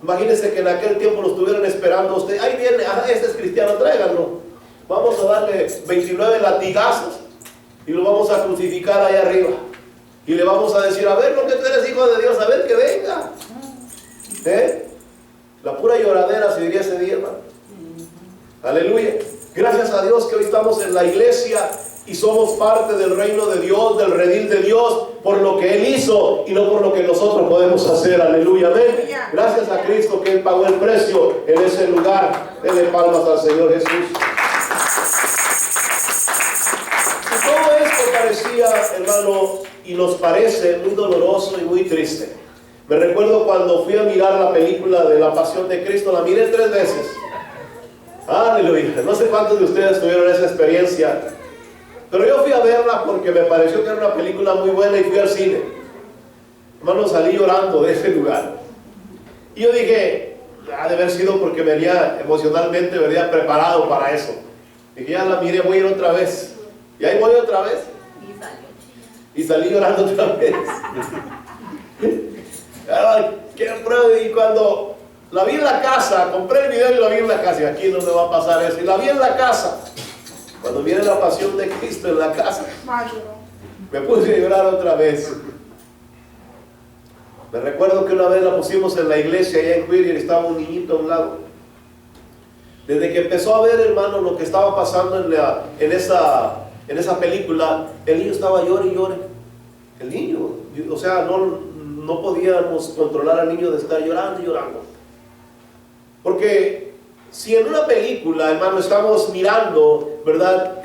Imagínense que en aquel tiempo lo estuvieran esperando a usted. Ahí viene, este es cristiano, tráiganlo. Vamos a darle 29 latigazos y lo vamos a crucificar ahí arriba. Y le vamos a decir: a ver, lo que tú eres hijo de Dios, a ver que venga. La pura lloradera se diría ese día, hermano. Aleluya. Gracias a Dios que hoy estamos en la iglesia y somos parte del reino de Dios, del redil de Dios, por lo que Él hizo y no por lo que nosotros podemos hacer. Aleluya, amén. Gracias a Cristo que Él pagó el precio en ese lugar. Denle palmas al Señor Jesús. Y todo esto parecía, hermano, y nos parece muy doloroso y muy triste. Me recuerdo cuando fui a mirar la película de La Pasión de Cristo, la miré 3 veces. Aleluya. No sé cuántos de ustedes tuvieron esa experiencia, pero yo fui a verla porque me pareció que era una película muy buena y fui al cine. Hermano, salí llorando de ese lugar. Y yo dije, ha de haber sido porque venía emocionalmente, venía preparado para eso. Dije, ya la miré, voy a ir otra vez. Y ahí voy otra vez. Y salí llorando otra vez. Y cuando la vi en la casa, compré el video y la vi en la casa. Y aquí no me va a pasar eso. Y la vi en la casa. Cuando viene La Pasión de Cristo en la casa, me puse a llorar otra vez. Me recuerdo que una vez la pusimos en la iglesia allá en Whittier y estaba un niñito a un lado. Desde que empezó a ver, hermano, lo que estaba pasando en esa película, el niño estaba llore y llore. El niño, o sea, no podíamos controlar al niño de estar llorando y llorando. Porque si en una película, hermano, estamos mirando, ¿verdad?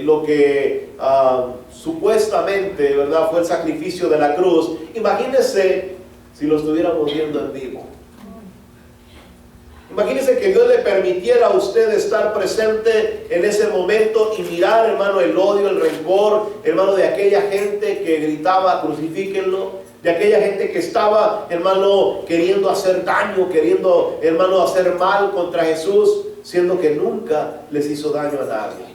Lo que supuestamente, ¿verdad?, fue el sacrificio de la cruz. Imagínense si lo estuviéramos viendo en vivo. Imagínense que Dios le permitiera a usted estar presente en ese momento y mirar, hermano, el odio, el rencor, hermano, de aquella gente que gritaba crucifíquenlo, de aquella gente que estaba, hermano, queriendo hacer daño, queriendo, hermano, hacer mal contra Jesús, siendo que nunca les hizo daño a nadie.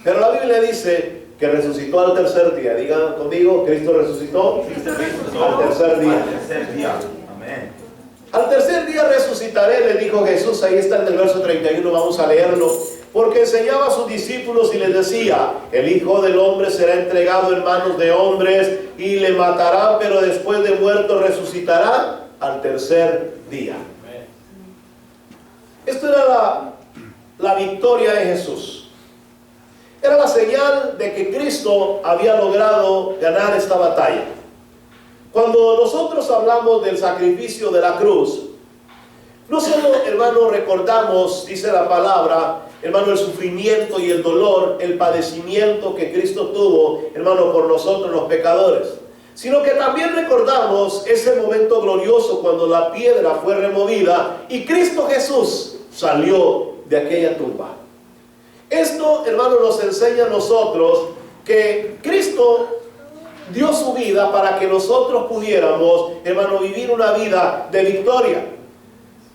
Pero la Biblia dice que resucitó al tercer día. Digan conmigo, Cristo resucitó al tercer día. Amén. Al tercer día resucitaré, le dijo Jesús. Ahí está en el verso 31, vamos a leerlo. Porque enseñaba a sus discípulos y les decía: el Hijo del Hombre será entregado en manos de hombres y le matarán, pero después de muerto resucitará al tercer día. Esto era la victoria de Jesús. Era la señal de que Cristo había logrado ganar esta batalla. Cuando nosotros hablamos del sacrificio de la cruz, no solo, hermano, recordamos, dice la palabra, hermano, el sufrimiento y el dolor, el padecimiento que Cristo tuvo, hermano, por nosotros los pecadores, sino que también recordamos ese momento glorioso cuando la piedra fue removida y Cristo Jesús salió de aquella tumba. Esto, hermano, nos enseña a nosotros que Cristo dio su vida para que nosotros pudiéramos, hermano, vivir una vida de victoria.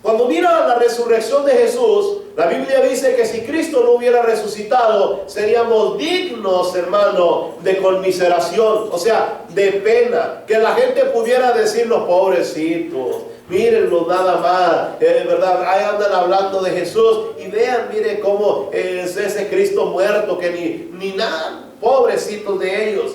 Cuando mira la resurrección de Jesús, la Biblia dice que si Cristo no hubiera resucitado, seríamos dignos, hermano, de conmiseración, o sea, de pena. Que la gente pudiera decirnos: pobrecitos, mírenlo nada más, ¿verdad? Ahí andan hablando de Jesús y vean, mire cómo es ese Cristo muerto, que ni nada, pobrecitos de ellos.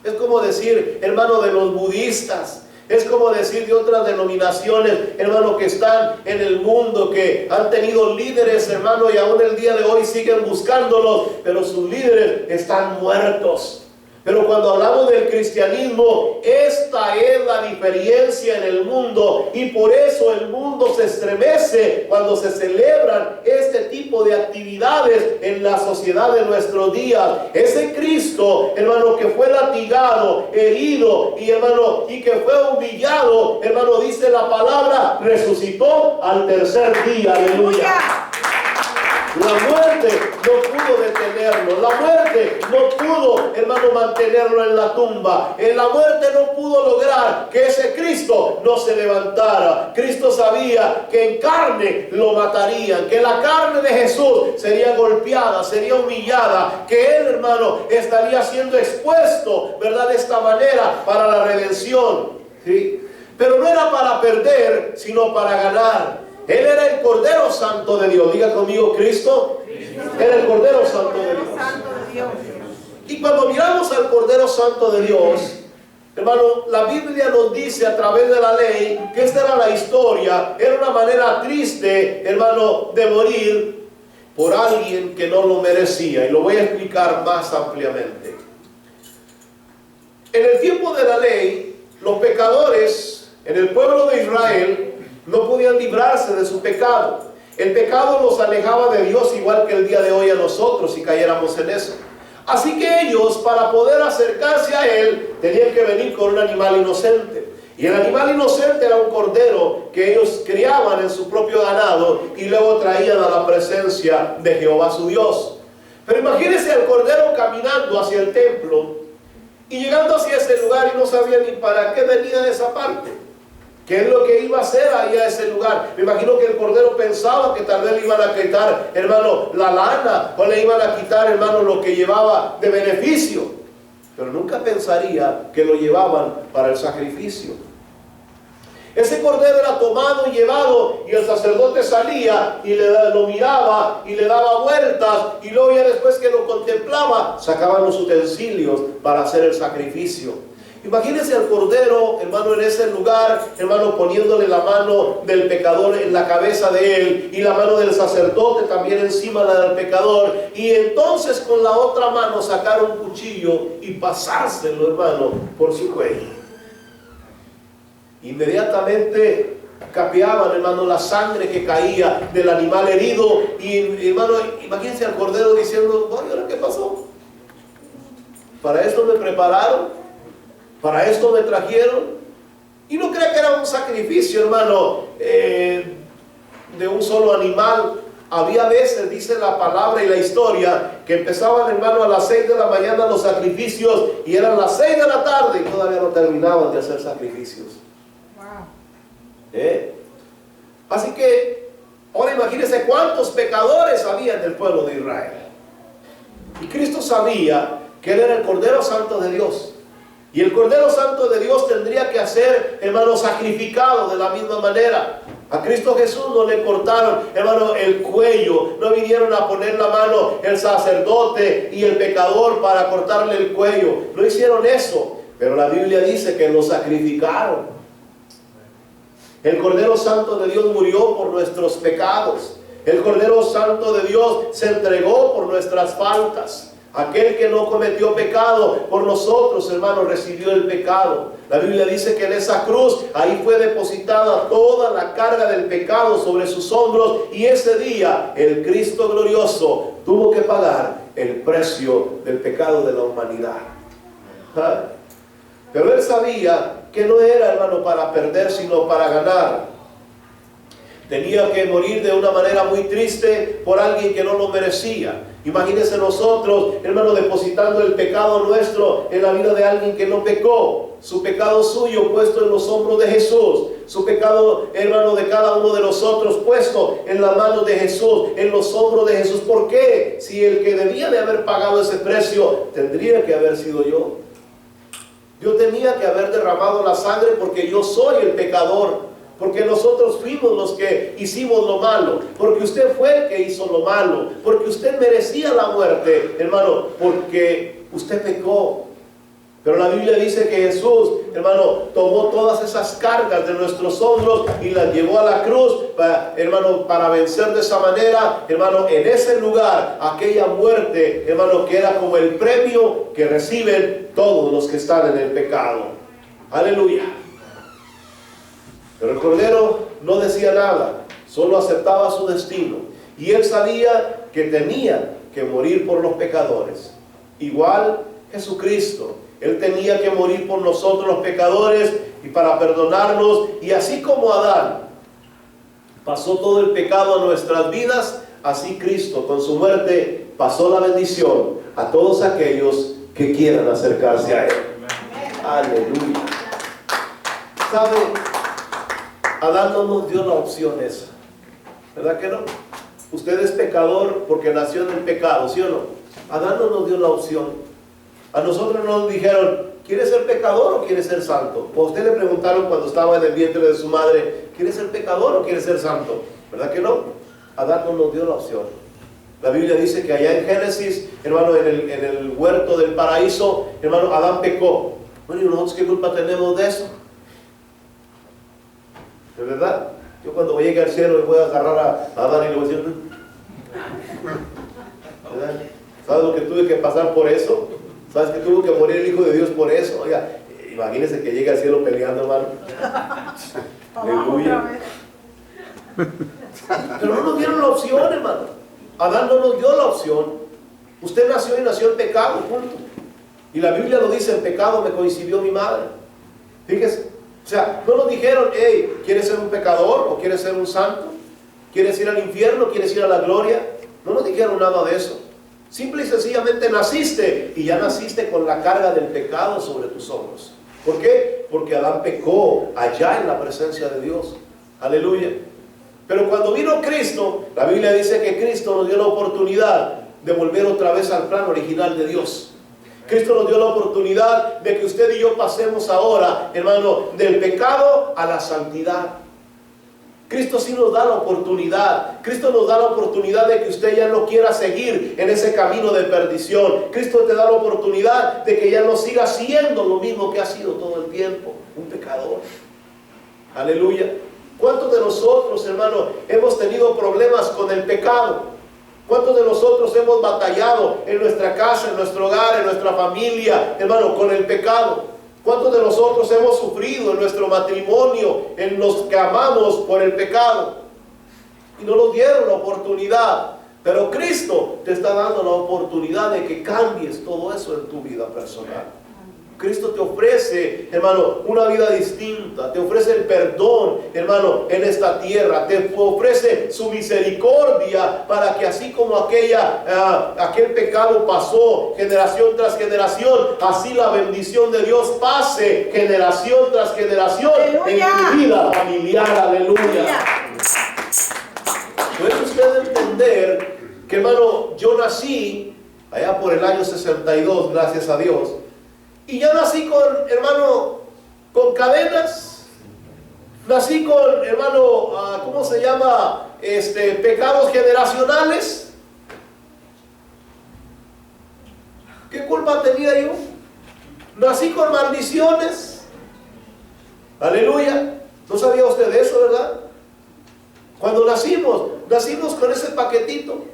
Es como decir, hermano, de los budistas. Es como decir de otras denominaciones, hermano, que están en el mundo, que han tenido líderes, hermano, y aún el día de hoy siguen buscándolos, pero sus líderes están muertos. Pero cuando hablamos del cristianismo, esta es la diferencia en el mundo, y por eso el mundo se estremece cuando se celebran este tipo de actividades en la sociedad de nuestros días. Ese Cristo, hermano, que fue latigado, herido y, hermano, y que fue humillado, hermano, dice la palabra, resucitó al tercer día. Aleluya. La muerte no pudo detenerlo. La muerte no pudo, hermano, mantenerlo en la tumba. La muerte no pudo lograr que ese Cristo no se levantara. Cristo sabía que en carne lo matarían, que la carne de Jesús sería golpeada, sería humillada, que Él, hermano, estaría siendo expuesto, ¿verdad?, de esta manera para la redención. ¿Sí? Pero no era para perder, sino para ganar. Él era el Cordero Santo de Dios. Diga conmigo, Cristo era el Cordero Santo de Dios. Y cuando miramos al Cordero Santo de Dios, hermano, la Biblia nos dice a través de la ley que esta era la historia. Era una manera triste, hermano, de morir por alguien que no lo merecía. Y lo voy a explicar más ampliamente. En el tiempo de la ley, los pecadores en el pueblo de Israel no podían librarse de su pecado. El pecado los alejaba de Dios, igual que el día de hoy a nosotros, si cayéramos en eso. Así que ellos, para poder acercarse a Él, tenían que venir con un animal inocente. Y el animal inocente era un cordero que ellos criaban en su propio ganado y luego traían a la presencia de Jehová su Dios. Pero imagínense al cordero caminando hacia el templo y llegando hacia ese lugar y no sabía ni para qué venía de esa parte. ¿Qué es lo que iba a hacer ahí a ese lugar? Me imagino que el cordero pensaba que tal vez le iban a quitar, hermano, la lana, o le iban a quitar, hermano, lo que llevaba de beneficio. Pero nunca pensaría que lo llevaban para el sacrificio. Ese cordero era tomado y llevado, y el sacerdote salía y lo miraba y le daba vueltas, y luego ya después que lo contemplaba, sacaban los utensilios para hacer el sacrificio. Imagínense al Cordero, hermano, en ese lugar, hermano, poniéndole la mano del pecador en la cabeza de él y la mano del sacerdote también encima la del pecador, y entonces con la otra mano sacar un cuchillo y pasárselo, hermano, por su cuello. Inmediatamente capeaban, hermano, la sangre que caía del animal herido, y hermano, imagínense al Cordero diciendo: ¿y ahora qué pasó? ¿Para esto me prepararon? ¿Para esto me trajeron? Y no crea que era un sacrificio, hermano, de un solo animal. Había veces, dice la palabra y la historia, que empezaban, hermano, a las 6 de la mañana los sacrificios, y eran las 6 de la tarde y todavía no terminaban de hacer sacrificios. Así que ahora imagínense cuántos pecadores había en el pueblo de Israel. Y Cristo sabía que Él era el Cordero Santo de Dios. Y el Cordero Santo de Dios tendría que ser, hermano, sacrificado de la misma manera. A Cristo Jesús no le cortaron, hermano, el cuello. No vinieron a poner la mano el sacerdote y el pecador para cortarle el cuello. No hicieron eso. Pero la Biblia dice que lo sacrificaron. El Cordero Santo de Dios murió por nuestros pecados. El Cordero Santo de Dios se entregó por nuestras faltas. Aquel que no cometió pecado por nosotros, hermano, recibió el pecado. La Biblia dice que en esa cruz, ahí fue depositada toda la carga del pecado sobre sus hombros, y ese día el Cristo glorioso tuvo que pagar el precio del pecado de la humanidad. Pero Él sabía que no era, hermano, para perder, sino para ganar. Tenía que morir de una manera muy triste por alguien que no lo merecía. Imagínense nosotros, hermano, depositando el pecado nuestro en la vida de alguien que no pecó. Su pecado suyo puesto en los hombros de Jesús. Su pecado, hermano, de cada uno de nosotros puesto en la mano de Jesús, en los hombros de Jesús. ¿Por qué? Si el que debía de haber pagado ese precio tendría que haber sido yo. Yo tenía que haber derramado la sangre porque yo soy el pecador. Porque nosotros fuimos los que hicimos lo malo. Porque usted fue el que hizo lo malo. Porque usted merecía la muerte, hermano. Porque usted pecó. Pero la Biblia dice que Jesús, hermano, tomó todas esas cargas de nuestros hombros y las llevó a la cruz, hermano, para vencer de esa manera, hermano, en ese lugar, aquella muerte, hermano, que era como el premio que reciben todos los que están en el pecado. Aleluya. Pero el Cordero no decía nada, solo aceptaba su destino. Y Él sabía que tenía que morir por los pecadores. Igual Jesucristo, Él tenía que morir por nosotros los pecadores y para perdonarnos. Y así como Adán pasó todo el pecado a nuestras vidas, así Cristo con su muerte pasó la bendición a todos aquellos que quieran acercarse a Él. Aleluya. ¿Sabe? Adán no nos dio la opción esa, ¿verdad que no? Usted es pecador porque nació en el pecado, ¿sí o no? Adán no nos dio la opción. A nosotros nos dijeron: ¿quieres ser pecador o quieres ser santo? O a usted le preguntaron cuando estaba en el vientre de su madre: ¿quieres ser pecador o quieres ser santo? ¿Verdad que no? Adán no nos dio la opción. La Biblia dice que allá en Génesis, hermano, en el huerto del paraíso, hermano, Adán pecó. Bueno, ¿y nosotros qué culpa tenemos de eso? ¿De verdad? Yo cuando llegue al cielo le voy a agarrar a Adán y le voy a decir: ¿verdad? ¿Sabes lo que tuve que pasar por eso? ¿Sabes que tuvo que morir el Hijo de Dios por eso? Oiga, imagínense que llegue al cielo peleando, hermano. Aleluya. Pero no nos dieron la opción, hermano. Adán no nos dio la opción. Usted nació y nació en pecado, punto. Y la Biblia lo dice: en pecado me concibió mi madre. Fíjese. O sea, no nos dijeron: hey, ¿quieres ser un pecador o quieres ser un santo? ¿Quieres ir al infierno? ¿Quieres ir a la gloria? No nos dijeron nada de eso. Simple y sencillamente naciste, y ya naciste con la carga del pecado sobre tus hombros. ¿Por qué? Porque Adán pecó allá en la presencia de Dios. Aleluya. Pero cuando vino Cristo, la Biblia dice que Cristo nos dio la oportunidad de volver otra vez al plan original de Dios. Cristo nos dio la oportunidad de que usted y yo pasemos ahora, hermano, del pecado a la santidad. Cristo sí nos da la oportunidad. Cristo nos da la oportunidad de que usted ya no quiera seguir en ese camino de perdición. Cristo te da la oportunidad de que ya no siga siendo lo mismo que ha sido todo el tiempo, un pecador. Aleluya. ¿Cuántos de nosotros, hermano, hemos tenido problemas con el pecado? ¿Cuántos de nosotros hemos batallado en nuestra casa, en nuestro hogar, en nuestra familia, hermano, con el pecado? ¿Cuántos de nosotros hemos sufrido en nuestro matrimonio, en los que amamos por el pecado? Y no nos dieron la oportunidad. Pero Cristo te está dando la oportunidad de que cambies todo eso en tu vida personal. Cristo te ofrece, hermano, una vida distinta. Te ofrece el perdón, hermano, en esta tierra. Te ofrece su misericordia para que así como aquel pecado pasó generación tras generación, así la bendición de Dios pase generación tras generación. ¡Aleluya! En tu vida familiar. ¡Aleluya! Puede usted entender que, hermano, yo nací allá por el año 62, gracias a Dios. Y ya nací con, hermano, con cadenas. Nací con, hermano, ¿cómo se llama? Pecados generacionales. ¿Qué culpa tenía yo? Nací con maldiciones. Aleluya. ¿No sabía usted de eso, verdad? Cuando nacimos con ese paquetito.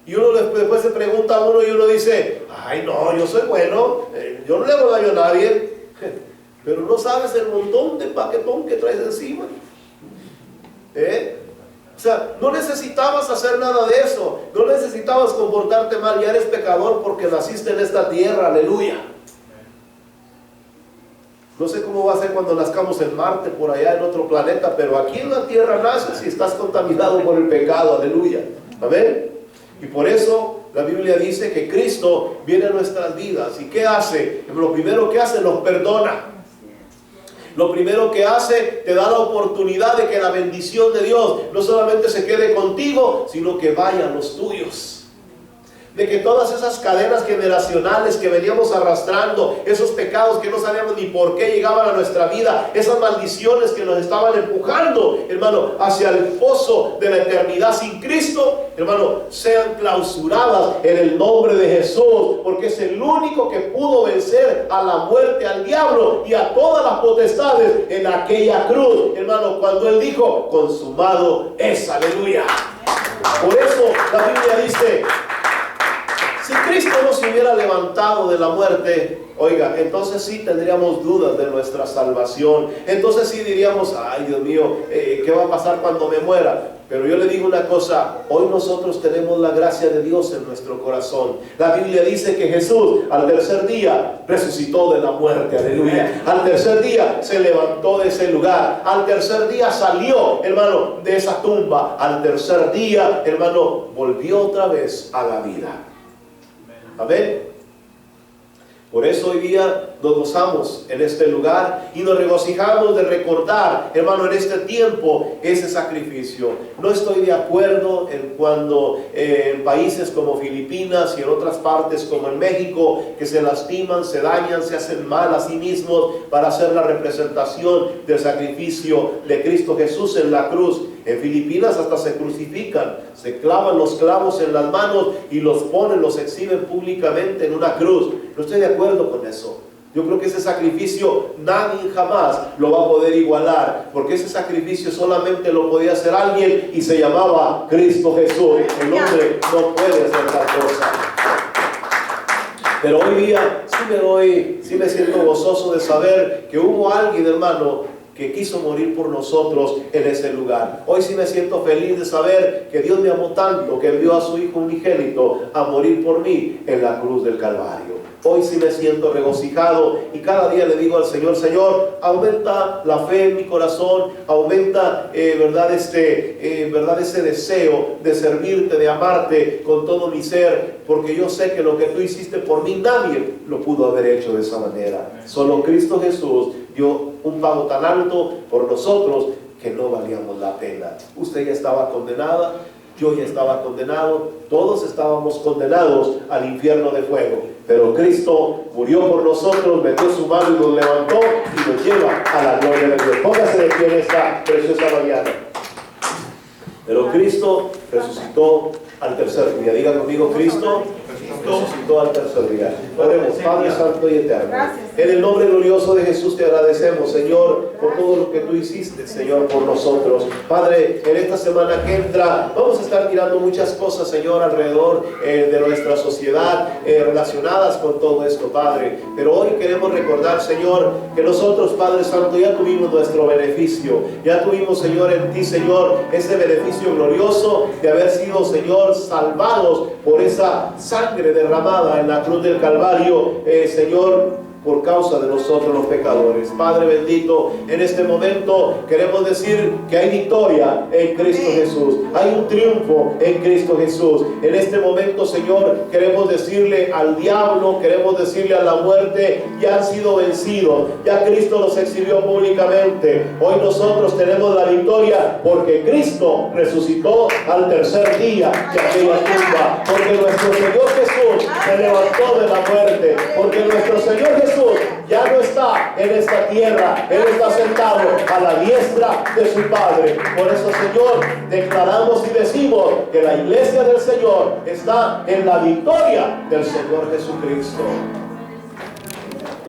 Y uno después se pregunta a uno y uno dice, ay no, yo soy bueno, yo no le hago daño a nadie. Pero no sabes el montón de paquetón que traes encima. O sea, no necesitabas hacer nada de eso. No necesitabas comportarte mal. Ya eres pecador porque naciste en esta tierra. Aleluya. No sé cómo va a ser cuando nazcamos en Marte, por allá en otro planeta, pero aquí en la tierra naces y estás contaminado por el pecado. Aleluya. Amén. Y por eso la Biblia dice que Cristo viene a nuestras vidas. ¿Y qué hace? Lo primero que hace, nos perdona. Lo primero que hace, te da la oportunidad de que la bendición de Dios no solamente se quede contigo, sino que vaya a los tuyos. De que todas esas cadenas generacionales que veníamos arrastrando, esos pecados que no sabíamos ni por qué llegaban a nuestra vida, esas maldiciones que nos estaban empujando, hermano, hacia el pozo de la eternidad sin Cristo, hermano, sean clausuradas en el nombre de Jesús, porque es el único que pudo vencer a la muerte, al diablo y a todas las potestades en aquella cruz, hermano, cuando Él dijo, consumado es. Aleluya. Por eso la Biblia dice, si Cristo no se hubiera levantado de la muerte, oiga, entonces sí tendríamos dudas de nuestra salvación. Entonces sí diríamos, ay Dios mío, ¿qué va a pasar cuando me muera? Pero yo le digo una cosa, hoy nosotros tenemos la gracia de Dios en nuestro corazón. La Biblia dice que Jesús al tercer día resucitó de la muerte, aleluya. Al tercer día se levantó de ese lugar. Al tercer día salió, hermano, de esa tumba. Al tercer día, hermano, volvió otra vez a la vida. Amén. Por eso hoy día nos gozamos en este lugar y nos regocijamos de recordar, hermano, en este tiempo ese sacrificio. No estoy de acuerdo en cuando en países como Filipinas y en otras partes como en México, que se lastiman, se dañan, se hacen mal a sí mismos para hacer la representación del sacrificio de Cristo Jesús en la cruz. En Filipinas hasta se crucifican, se clavan los clavos en las manos y los ponen, los exhiben públicamente en una cruz. No estoy de acuerdo con eso. Yo creo que ese sacrificio nadie jamás lo va a poder igualar, porque ese sacrificio solamente lo podía hacer alguien y se llamaba Cristo Jesús. El hombre no puede hacer tal cosa. Pero hoy día sí me siento gozoso de saber que hubo alguien, hermano, que quiso morir por nosotros en ese lugar. Hoy sí me siento feliz de saber que Dios me amó tanto que envió a su Hijo unigénito a morir por mí en la cruz del Calvario. Hoy sí me siento regocijado y cada día le digo al Señor, Señor, aumenta la fe en mi corazón, aumenta verdad ese deseo de servirte, de amarte con todo mi ser, porque yo sé que lo que tú hiciste por mí nadie lo pudo haber hecho de esa manera. Solo Cristo Jesús dio un pago tan alto por nosotros que no valíamos la pena. Usted ya estaba condenada, yo ya estaba condenado, todos estábamos condenados al infierno de fuego, pero Cristo murió por nosotros, metió su mano y nos levantó y nos lleva a la gloria de Dios. Póngase de pie en esta preciosa mañana. Cristo resucitó al tercer día. Diga conmigo, Cristo resucitó al tercer día. Oremos, Padre Santo y Eterno. En el nombre glorioso de Jesús te agradecemos, Señor, por todo lo que tú hiciste, Señor, por nosotros. Padre, en esta semana que entra, vamos a estar mirando muchas cosas, Señor, alrededor de nuestra sociedad, relacionadas con todo esto, Padre. Pero hoy queremos recordar, Señor, que nosotros, Padre Santo, ya tuvimos nuestro beneficio. Ya tuvimos, Señor, en ti, Señor, ese beneficio glorioso de haber sido, Señor, salvados por esa sangre derramada en la cruz del Calvario, Señor, por causa de nosotros los pecadores. Padre bendito, en este momento queremos decir que hay victoria en Cristo Jesús, hay un triunfo en Cristo Jesús. En este momento, Señor, queremos decirle al diablo, queremos decirle a la muerte, ya han sido vencidos, ya Cristo los exhibió públicamente. Hoy nosotros tenemos la victoria porque Cristo resucitó al tercer día de aquella tumba, porque nuestro Señor Jesús se levantó de la muerte, porque nuestro Señor Jesús ya no está en esta tierra, Él está sentado a la diestra de su Padre. Por eso, Señor, declaramos y decimos que la iglesia del Señor está en la victoria del Señor Jesucristo.